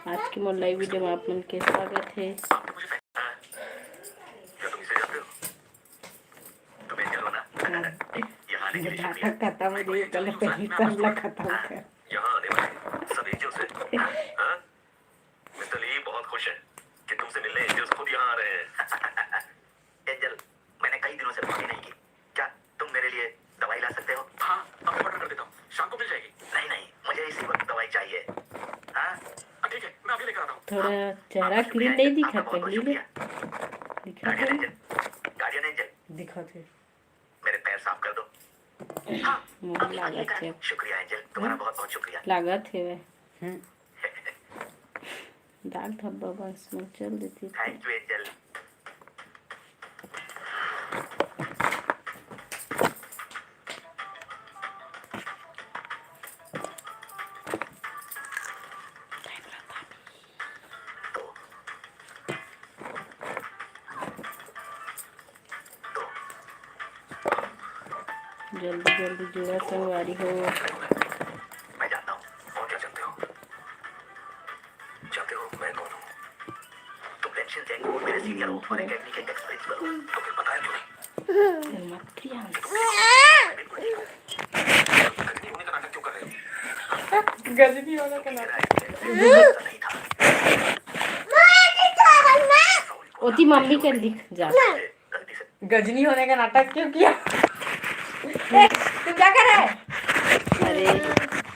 आज की मोर live video में आप मन के स्वागत है। डाटा खत्म हो गई, पहले पहला खत्म कर। यहाँ आने वाले सब एंजल से मिस्टर ली बहुत खुश है कि तुमसे मिलने एंजल्स खुद यहाँ आ रहे हैं। एंजल, मैंने कई दिनों से बातें नहीं की, क्या तुम मेरे लिए दवाई ला सकते हो? हाँ, अब ऑर्डर कर देता हूँ, शाम को मिल जाएगी। नहीं नहीं, मुझे इसी वक्त दवाई चाहिए। हाँ ठीक है, मैं अभी लेकर आता हूँ। थोड़ा चेहरा क्लीन नहीं दिखा, पहली ले दिखा गार्डियन एंजल दिखा थे मेरे पैर साफ कर दो। हाँ, लागत है, शुक्रिया एंजल, तुम्हारा बहुत बहुत शुक्रिया। लागत है वे दाल धब्बा बस में चल देती। Thank you angel. जल्दी जल्दी जुड़ा संगवारी हो। मैं जानता हूँ, और क्या जानते हो? जानते हो मैं कौन हूँ? तुम टेंशन टेक और मेरे सीनियर हो, और एक टेक्निकल एक्सपीरियंस करो, तो फिर बताया क्यों नहीं? मत क्रिया क्यों कर रहे हो? गजनी होना का नाटक नहीं था। ओती मम्मी के दिख जा। गलती से गजनी होने का नाटक क्यों किया? तुम क्या कर रहे है? अरे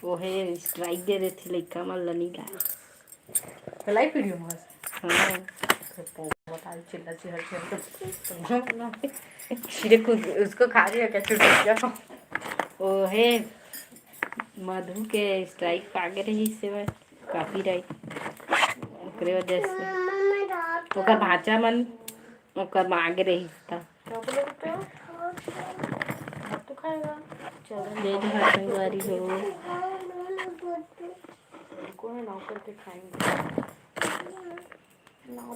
वो है स्ट्राइक दे रहे थे, लड़का माल नहीं लाया लाइव वीडियो में। हाँ बता चिल्ला चिल्ला चिड़े को उसको खा रही है क्या? छुट्टी वो है मधु के स्ट्राइक पागे रही से काफी राइट ओकरे वजह से ओकर भाचा मन ओकर मांगे रही था। जय जहाँ संगवारी हो। नाव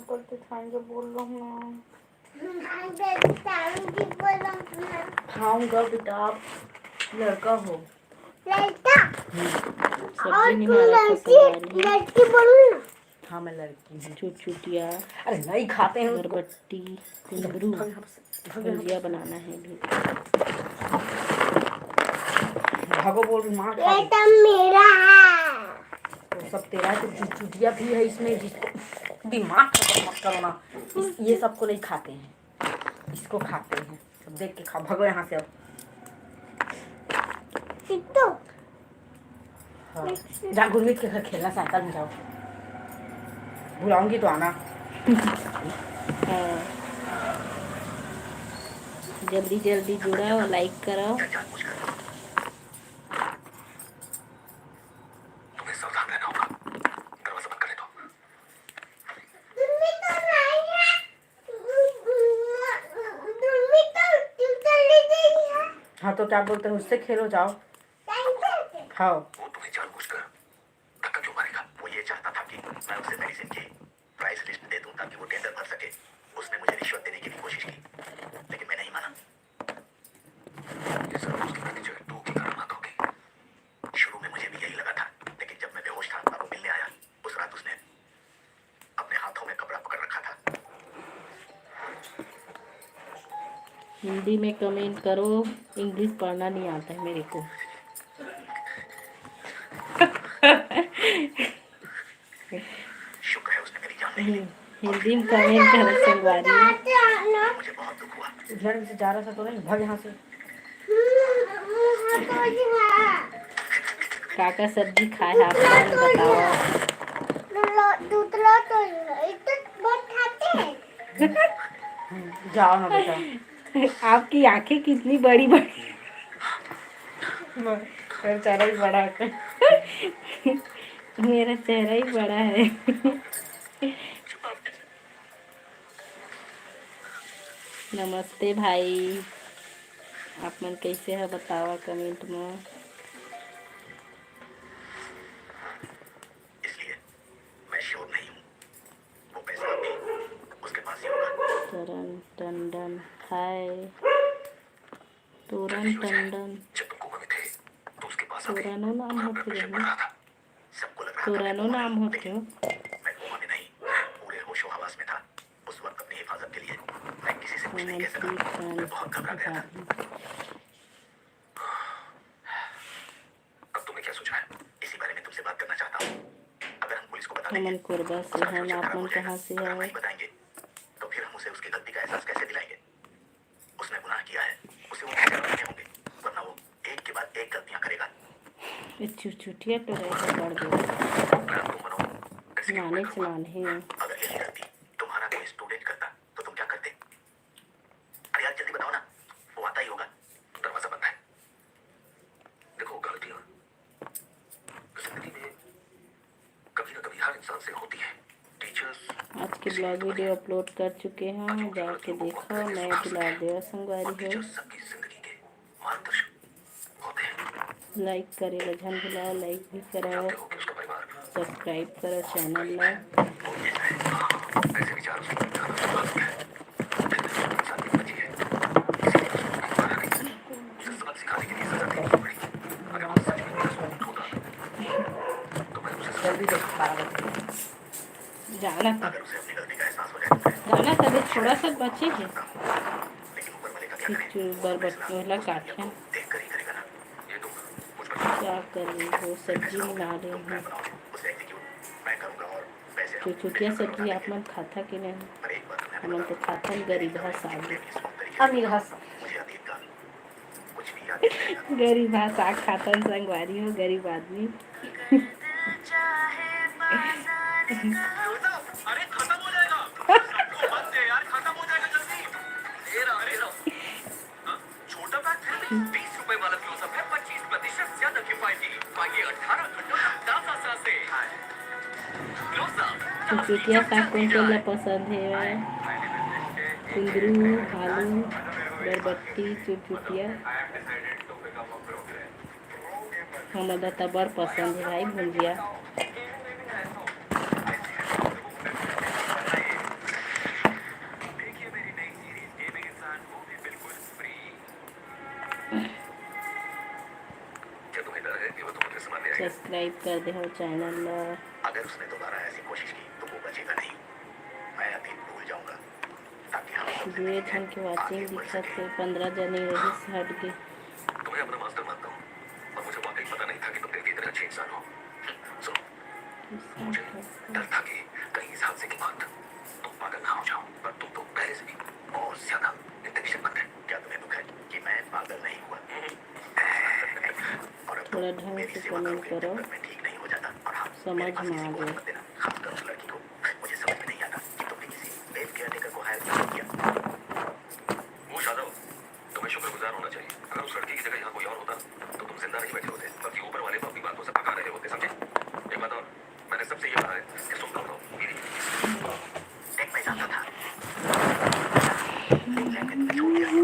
करके खाएंगे बोल रहा हूँ खाऊंगा बेटा, आप लड़का हो। सब्जी नहीं लड़की बोलूं ना? हाँ मैं लड़की हूँ। चुटिया अरे नहीं खाते हैं। बरबट्टी कुंदरू भुजिया बनाना है भी। भागो बोल रही माँ मेरा है तो सब तेरा है। तो चुटिया भी है इसमें, जिसको दिमाग खत्म मत करो ना। ये सबको नहीं खाते हैं, इसको खाते हैं। सब देख के खा, भागो यहाँ से अब। हाँ जा गुरमीत के घर खेलना, साइकिल में जाओ। बुलाऊंगी तो आना। हाँ जल्दी जल्दी जुड़ाओ, लाइक करो। तुम्हें सावधान रहना होगा, दरवाजा बंद करे तो। हाँ तो क्या बोलते हैं, उससे खेलो जाओ। खाओ। वो तुम्हें जानबूझकर धक्का क्यों मारेगा? वो ये चाहता था कि मैं उसे मेडिसिन की प्राइस लिस्ट दे दूं ताकि वो टेंडर भर सके। उसने मुझे रिश्वत देने की भी कोशिश की, लेकिन मैं नहीं माना। ये सब उसके प्रति जो तू की करामात होगी। शुरू में मुझे भी यही लगा था, लेकिन जब मैं बेहोश था और वो मिलने आया, उस रात उसने अपने हाथों में कपड़ा पकड़ रखा था। हिंदी में कमेंट करो, इंग्लिश पढ़ना नहीं आता है मेरे को। शुक्र है उसने मेरी जान नहीं ली। हिंदी में कमेंट करो संगवारी। मुझे बहुत दुख हुआ। घर से जा रहा था तो नहीं भाग यहाँ से। काका सब्जी खाए आप बताओ। जाओ ना बेटा। आपकी आंखें कितनी बड़ी बड़ी। मेरा चेहरा ही बड़ा है। मेरा चेहरा ही बड़ा है। नमस्ते भाई, आप मन कैसे है बतावा कमेंट में। इसलिए मैं श्योर नहीं हूँ, वो पैसा अभी उसके पास ही होगा। तरन टंडन हाय तोरन टंडन। जब तुम कोमा में थे तो उसके पास तोरानो नाम होते सबको लग रहा था तोरानो नाम होते हो। कुछ नहीं कह सका। अमनप्रीत मैं बहुत घबरा गया था। खान अब तुम्हें क्या सोचना है? इसी बारे में तुमसे बात करना चाहता हूँ। अगर हम पुलिस को बता देंगे अमन कोरबा तो से उसका हम फ्यूचर आप खराब मन हो जाएगा। कहाँ से अगर हम है? नहीं बताएंगे तो फिर हम उसे उसकी गलती का एहसास कैसे दिलाएंगे? उसने गुनाह किया है, उसे वो सजा देने होंगे, वरना वो एक के बाद एक गलतियां करेगा। चुटिया तो रहेगा पड़ गया प्लान तुम बनाओ, एग्जीक्यूट मैं माने करूंगा। चलाने हैं। अगर यही गलती तुम्हारा कोई स्टूडेंट करता तो तुम क्या करते? अरे यार जल्दी बताओ ना, वो आता ही होगा। दरवाजा बंद है। देखो गलतियां जिंदगी में कभी ना कभी हर इंसान से होती है। टीचर्स आज के ब्लॉग वीडियो अपलोड कर चुके हैं, जाके देखो। नए दुलार देवा संगवारी हो, सबकी जिंदगी के मार्गदर्शक होते हैं। लाइक करे लझन भुला, लाइक भी करो, जानते हो कि उसका परिवार सब्सक्राइब करो चैनल ला। ऐसे विचार उसको समझाना स्वाभाविक है। इंसान की बची है, इसीलिए उसको नहीं मारा नहीं। उसे सबक सिखाने के लिए सजा देनी पड़ी। अगर वो सच में मेरा स्टूडेंट होता तो मैं उसे जल्दी जाना अगर उसे अपनी गलती का एहसास हो जाए तो फिर जाना तभी थोड़ा सा बचे है। लेकिन ऊपर वाले का क्या करें? बरबटोला काटे देख कर ही करेगा ना। ये तुम मुझ पर क्या कर रही हो? सब्जी बना रही हूँ। उसे एग्जीक्यूट मैं करूंगा और पैसे जो चुटिया सब्जी आप मन खाता कि नहीं? पर एक बात मैं हमन तो खाता गरीब साग। अमीर हसन मुझे अतीत का कुछ भी याद नहीं रहेगा। गरीब साग खाता संगवारी हो, गरीब आदमी। अरे खत्म हो जाएगा। सबको मत दे यार, खत्म हो जाएगा जल्दी। दे रहा हाँ? छोटा पैक फिर भी 20 रुपए वाला क्लोजअप है 25% ज्यादा किफायती। पाइए 18 घंटों तक ताजा सांसें। क्लोजअप चुटिया साग कौन कौन पसंद है? कुंदरू, आलू, बरबट्टी, चुटिया हमारा तबर पसंद है भाई। भुंजिया सब्सक्राइब कर दे हो चैनल ला। अगर उसने दोबारा ऐसी कोशिश की तो वो बचेगा नहीं। मैं अतीत भूल जाऊंगा ताकि हम सब दुए जन के वाचिंग दिखत है, 15 जने रही हट गए। तुम्हें अपना मास्टर मानता हूँ और मुझे वाकई पता नहीं था कि तुम दिल की इतने अच्छे इंसान हो। सुनो, मुझे डर था कि कहीं इस हादसे के बाद तुम पागल ना हो जाओ, पर तुम तो पहले से भी और ज्यादा इंटेलिजेंट बन गए। क्या तुम्हें दुख है कि मैं पागल नहीं हुआ? और अब थोड़ा ढंग मेरी से सेवा कमेंट करोगे करो, जब तक मैं ठीक नहीं हो जाता। और हाँ, समझ मेरे पास में किसी आ को गए। मत देना, खासकर उस लड़की को। मुझे समझ में नहीं आता कि तुमने किसी बेब केयरटेकर को हायर क्यों किया। वो शादव, तुम्हें शुक्रगुजार होना चाहिए। अगर उस लड़की की जगह यहाँ कोई और होता तो तुम जिंदा नहीं बैठे होते, बल्कि ऊपर वाले को अपनी बातों से पका रहे होते। समझे? एक बात और, मैंने सबसे ये कहा है कि सुन लो मेरी एक मैं जानता था तुम्हें छोड़ दिया।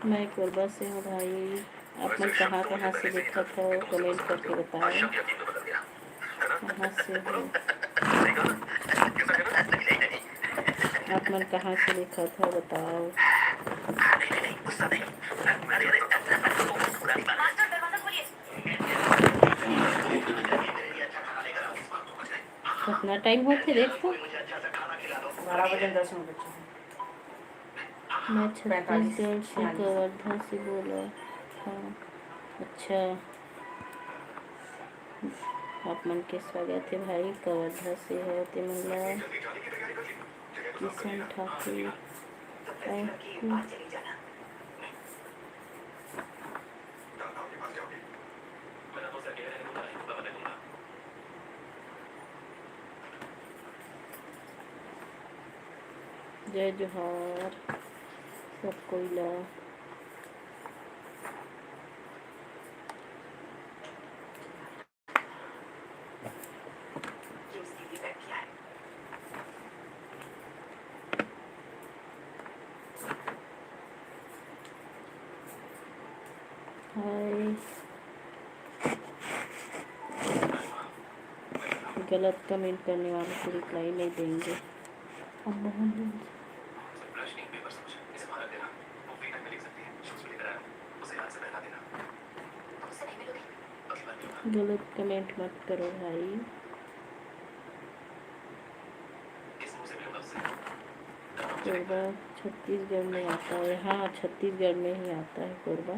मैं कोरबा से हूँ भाई। आप लोग कहाँ कहाँ से देखत हो कमेंट करके बताओ। कहाँ से हो आप मन, कहाँ से देखत हो बताओ। कितना टाइम होते देखो? 12 बजे 10 मिनट बचे। मैं छत्तीसगढ़ से कवर्धा से बोला था। अच्छा, आप मन के स्वागत है भाई। कवर्धा से है ते मला किशन ठाकुर जय जोहार सब कोई ला। हाय, गलत कमेंट करने वालों को रिप्लाई नहीं देंगे। अब बहुत गलत कमेंट मत करो भाई। कोरबा छत्तीसगढ़ में आता है। हाँ, छत्तीसगढ़ में ही आता है कोरबा।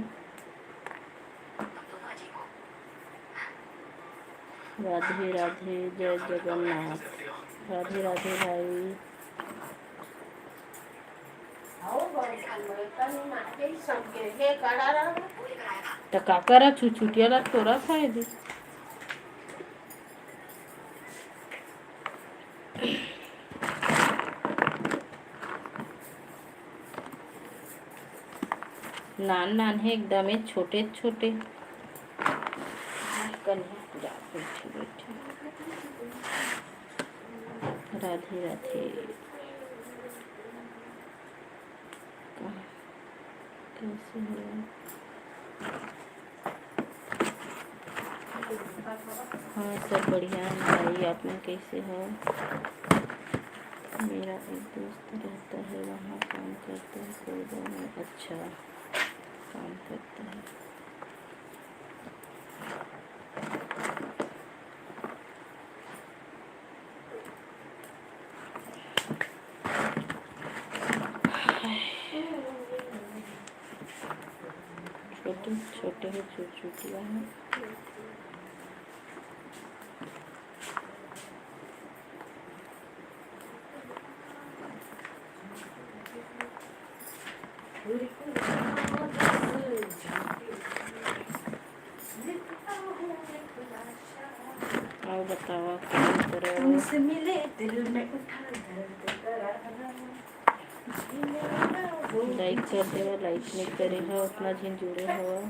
राधे राधे, जय जगन्नाथ। राधे राधे भाई। तो का करा छुछुटियाला तोरा खाए दे। नान नान है एकदम छोटे छोटे। बैठे बैठे। राधे राधे। कैसे हो? हाँ, सब बढ़िया है भाई। आप लोग कैसे हो? मेरा एक दोस्त रहता है वहाँ, काम करता है कोरबा में। अच्छा, काम करता है। छोटे छोटे ही छुटियाँ हैं। और बताओ क्या करो? तुमसे मिले दिल में उठा दर्द करारा। लाइक कर दे, लाइक नहीं करे हो उतना जिन जुड़े हो।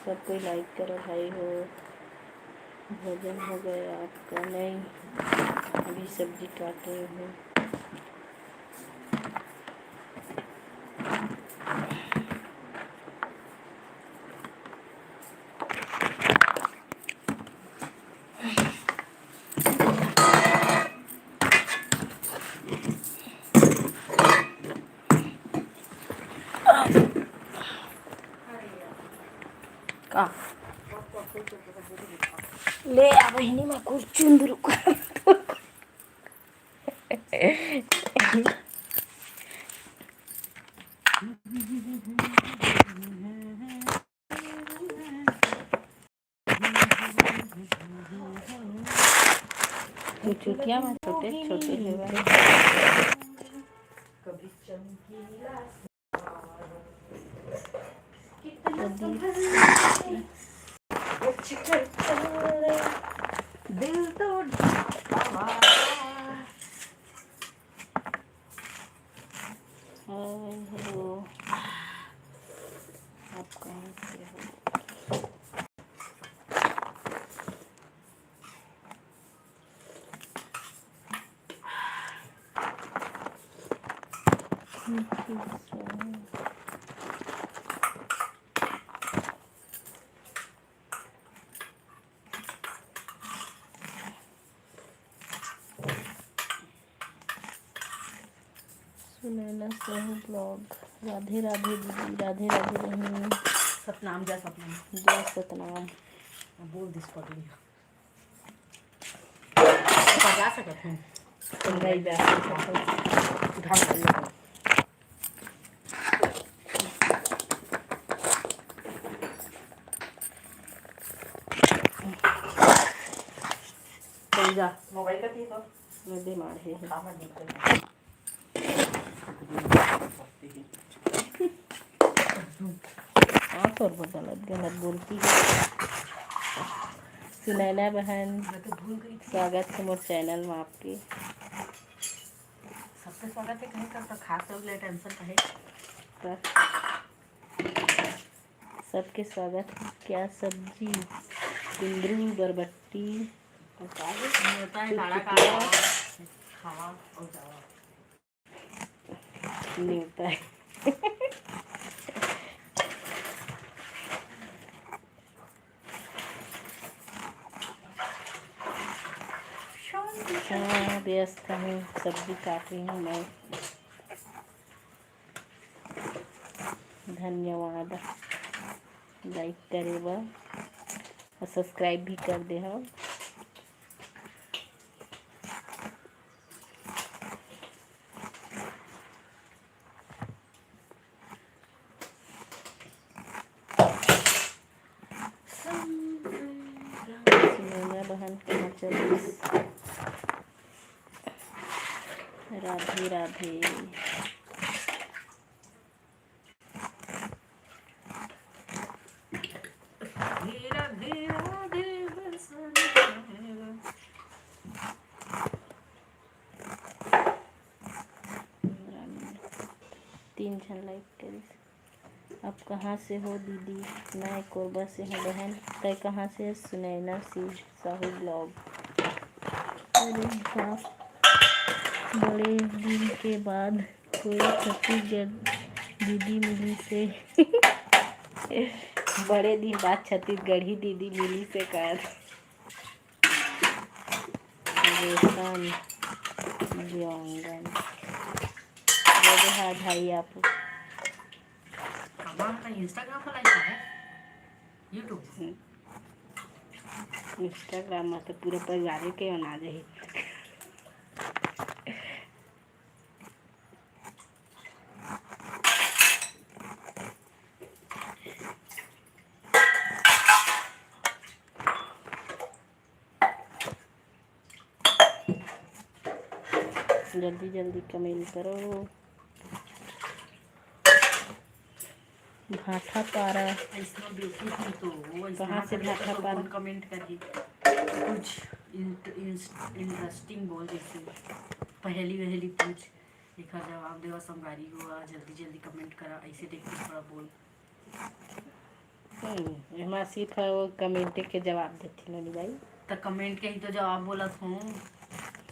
सब कोई लाइक करो भाई हो। भोजन हो गया आपका? नहीं, अभी सब्जी काट रही हूँ। का ले आ बहिनी मैं कुर्चुंद रुक। चुटिया में छोटे छोटे है। कभी चमकीला दिल तो हेलो, आप कहाँ से हो? सुनैना साहू ब्लॉग। राधे राधे दीदी, राधे राधे बहनी। सतनाम जा सतनाम जय सतनाम। बोल दिस पगली जा सकत हूँ। नहीं जा सकते। उठा लिया जा मोबाइल का थी तो मैं बीमार है। खाना दिक्कत हाँ, तो गलत गलत बोलती है। सुनैना बहन, मैं तो भूल गई थी। स्वागत है मोर चैनल में आपके। सबसे स्वागत है कहीं का खास हो गया टेंशन का है पर सबके स्वागत है। क्या सब्जी? कुंदरू, बरबट्टी, होता है काढ़ा खावा और जावा नहीं होता है। हाँ, व्यस्त हूँ, सब्जी काट रही हूँ मैं। धन्यवाद। लाइक करे बा और सब्सक्राइब भी कर दे हो। बहन कहाँ चली? राधे राधे। धीरा धीरा धीरे सन 3 जन लाइक करी। आप कहाँ से हो दीदी? मैं कोरबा से हूँ बहन। तय कहाँ से है? सुनैना सिंह साहू ब्लॉग। अरे बाप, बड़े दिन के बाद कोई छत्तीसगढ़ दीदी मिली से बड़े दिन बाद छत्तीसगढ़ी दीदी मिली से कर रेशम जोंगन। हाँ भाई आप हमारा इंस्टाग्राम पर लाइक है यूट्यूब इंस्टाग्राम में तो पूरे परिवार के बना रही। जल्दी जल्दी कमेंट करो। भाठा पारा ऐसा देखी थी तो कहाँ से भाठा पारा? कमेंट करिए कुछ इंटरेस्टिंग बोल जैसे पहली वहली पूछ एक जवाब देवा संगारी हुआ जल्दी जल्दी कमेंट करा ऐसे देख के थोड़ा बोल। हमारा सिर्फ वो कमेंट के जवाब देती नहीं भाई। तो कमेंट के ही तो जवाब बोला था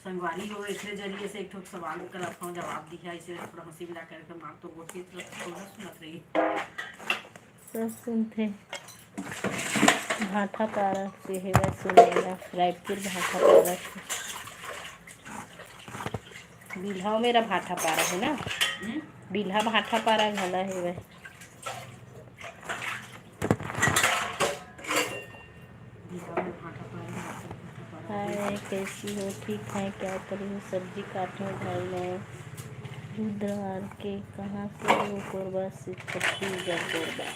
संगवारी हो एक जरिए से एक सवाल करा था जवाब दिया ऐसे थोड़ा हंसी मिला करके मार तो गोटी थोड़ा सुनत रही सब सुनते। भाठा पारा से है वह सुनेगा रायपुर भाठा पारा से। बिल्हा मेरा भाठा पारा है ना, बिल्हा भाठा पारा घला है वह। हाय कैसी हो? ठीक है। क्या करी हूँ? सब्जी काट रही हूँ भाई मैं। रुद्रवार के कहाँ से हो? कोरबा से, छत्तीसगढ़ कोरबा।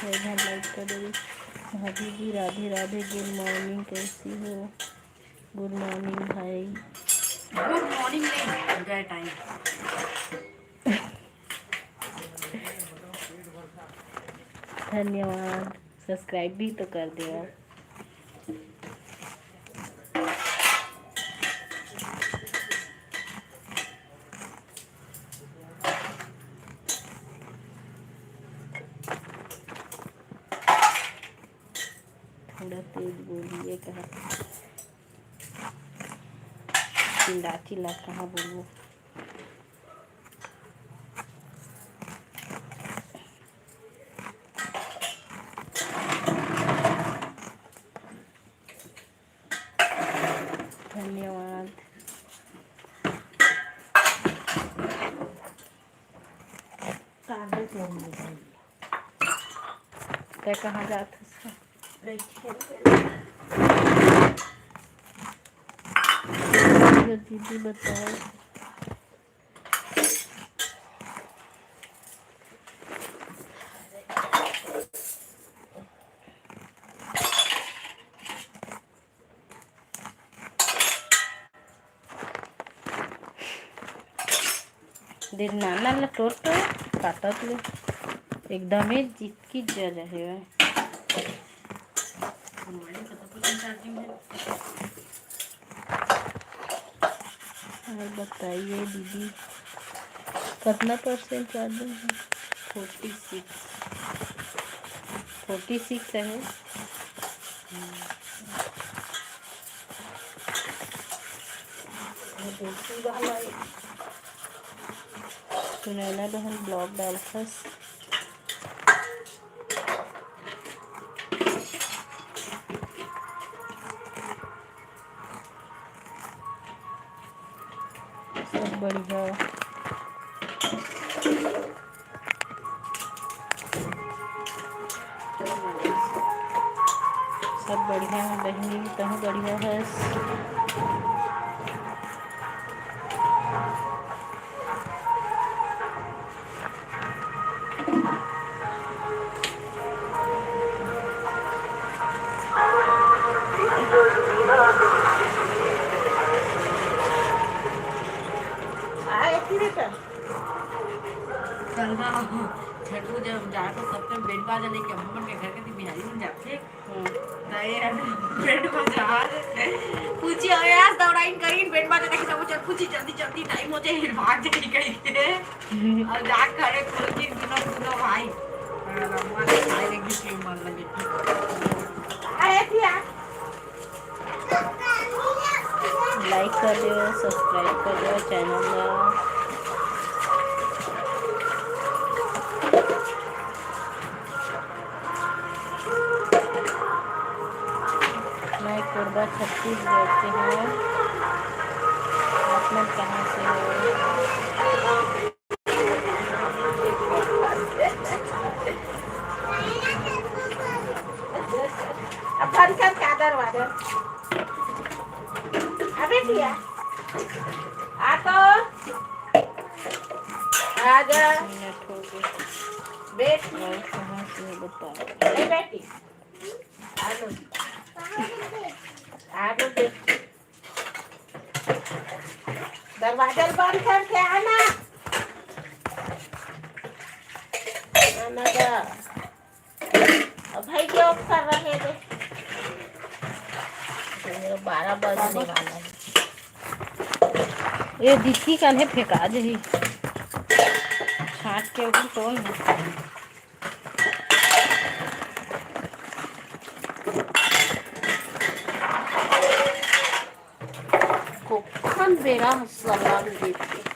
लाइक कर दे भाभी जी। राधे राधे। गुड मॉर्निंग, कैसी हो? गुड मॉर्निंग भाई। गुड मॉर्निंग नहीं गए टाइम। धन्यवाद। सब्सक्राइब भी तो कर दे आप। थोड़ा तेज बोलिए। कहाँ चिल्ला चिल्ला कहाँ बोलूँ? धन्यवाद। क्या कहाँ जाता दीदी बताओ। देर नाना ला टोट काटत ले एकदम जितकी जगह है। और बताइए दीदी कितना % चार्जिंग है? 46 है। सुनैना बहन ब्लॉग डालखस। सब बढ़िया। सब बढ़िया है बहनी, तहु बढ़िया है। छठू जब जाके सबके बैंड बाजा लेके अम्मन के घर के ती बिहारी में जाते दे बैंड बाजा पूछी आयास दौड़ाइन करीन बैंड बाजा लेके सब चल पूछी जल्दी जल्दी टाइम हो जाए भाग जाए कहीं के और जा खड़े खोल के दोनों भाई रमवा ने खाए रे गिफ्ट मन लगे अरे थिया लाइक कर दो, सब्सक्राइब कर दो चैनल में। मैं कोरबा छत्तीसगढ़ से हूँ। आप लोग कहाँ से हो? अपन कर कादर वादर अबे दिया आ तो आजा मिनट हो गए। बेटी और कहाँ से बताओ? ए बेटी आलो आलो बेटी दरवाजा बंद करके आना आना जा अब भाई क्या कर रहे थे 12 बजने वाला है ये दिखी कल है फेंका दे छाट के ऊपर तो को कौन बेरा सलाम देते